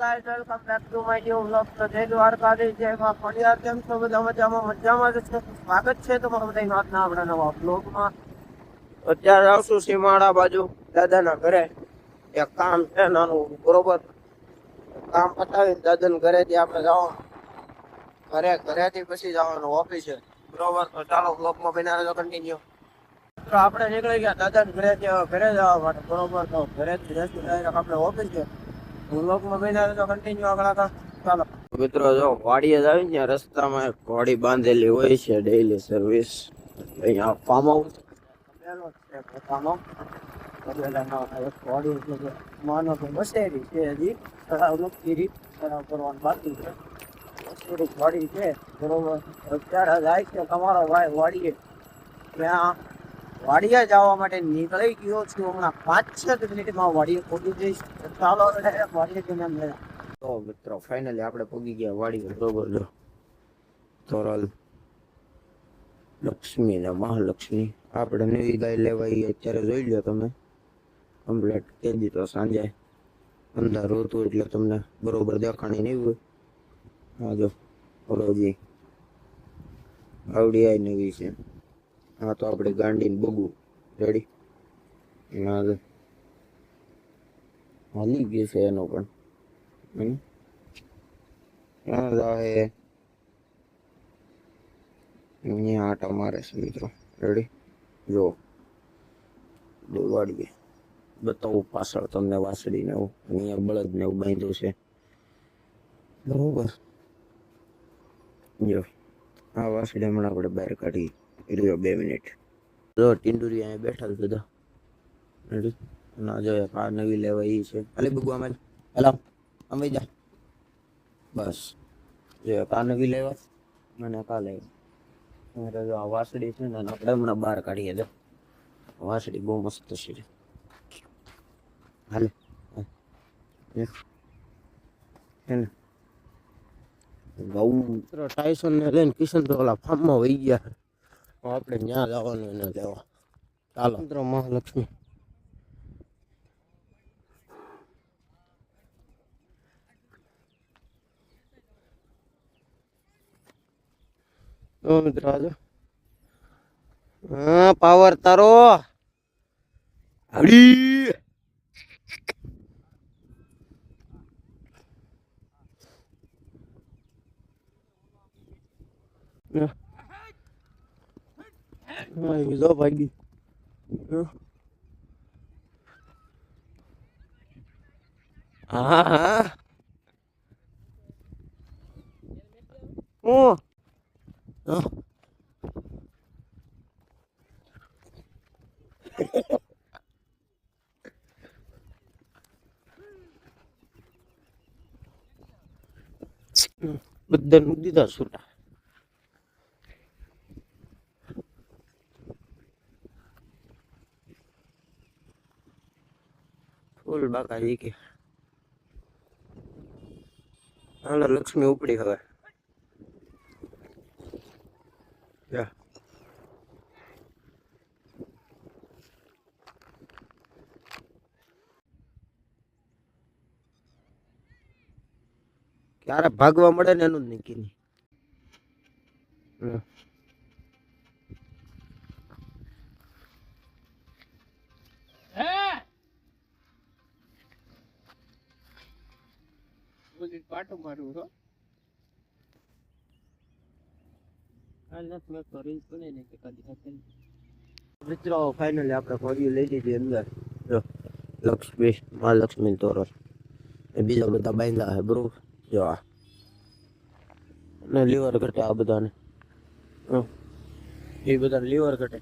Guys welcome back to my new vlog. તો જય દ્વારકાધીશ, જય માં ફળિયાર. કેમ છો બધા? મજામાં જ છે. સ્વાગત છે તમારું બધાનું આજના આપણા નવા વ્લોગમાં. અત્યારે આવશું સીમાડા બાજુ દાદાના ઘરે. એક કામ છે નાનું, બરોબર. કામ પતાવીને દાદાના ઘરેથી આપણે જવાનું ઘરેથી પછી જવાનું ઓફિસે, બરોબર. તો ચાલો વ્લોગમાં બનાવેલો કન્ટિન્યુ. તો આપણે નીકળી ગયા દાદાના ઘરે જવા માટે, બરોબર. તો ઘરેથી જશું ડાયરેક્ટ આપણે ઓફિસે. વ્લોગમાં બનાવેલો તો કન્ટિન્યુ આગળ ચાલો. મિત્રો જો વાડીએ જ આવી ને રસ્તામાં એક ઘોડી બાંધેલી હોય છે, ડેઈલી સર્વિસ. અહીંયા ફાર્મ હાઉસ માનો કે મશેરી છે, હજી તળાવ નથી, તળાવ કરવાનું બાકી છે. મશેરી વાડી છે, બરોબર. અત્યારે જાય છે તમારો ભાઈ વાડીએ. ત્યાં વાડીએ જવા માટે નીકળી ગયો છું. હમણાં 5-6 મિનિટમાં વાડીએ પહોંચી જઈશ. ચાલો વાડીએ જઈને મળ્યા. તો મિત્રો ફાઇનલી આપણે પહોંચી ગયા વાડીએ, બરોબર. જો તોરલ લક્ષ્મી ને મહાલક્ષ્મી આપણે નવી ગાય લેવાઈ અત્યારે જોઈ લો તમે. કમ્પ્લેટ કહી દીધો. સાંજે અંધારું હતું એટલે તમને બરોબર દેખાણી નહીં હોય. હા જો ફરોજી આવડી આઈ નવી છે. હા તો આપણે ગાંડીને બગુ રેડી. હાલી ગયું છે એનો પણ. અહીંયા આટા મારે છે મિત્રો, રેડી. જો વાડીએ બતાવું પાછળ તમને વાસળી ને એવું. અહીંયા બળદ ને એવું બાંધ્યું છે, બરોબર. જો આ વાસળી હમણાં આપણે બહાર કાઢી રહ્યો 2 મિનિટ. જો ટીંડુરી અહીંયા બેઠા બધા, રેડી. ના જો આ નવી લેવાય એ છે. ખાલી બગુ આમાં હેલો અમે જા બસ. જો આ નવી લેવા મને કા લેવા. જો આ વાસળી છે ને આપણે હમણાં બહાર કાઢીએ. જો વાસળી બહુ મસ્ત છે. હાલે ટાઈસન ને લઈને કિશન તો ઓલા ફાર્મમાં વહી ગયા. આપણે ત્યાં જવાનું એને લેવા. ચાલો મિત્રો મહાલક્ષ્મી. મિત્રો આજો હા પાવર તારો આવડી. જો ભાગી. હા હા હું બધા દીધા છૂટા. ફૂલ બાકાજી કે હાલો લક્ષ્મી ઉપડી હવે. ક્યારે ભાગવા મળે ને એનું જ નીકળી. પાટો મારું છો મિત્રો. ફાઇનલી આપણે ઘોડીઓ લઈ લીધી અંદર. લક્ષ્મી મહાલક્ષ્મી તોરલ એ બીજા બધા બાંધ્યા છે, બરોબર. જો અને લીવર ઘટે આ બધાને, એ બધા લીવર ઘટે.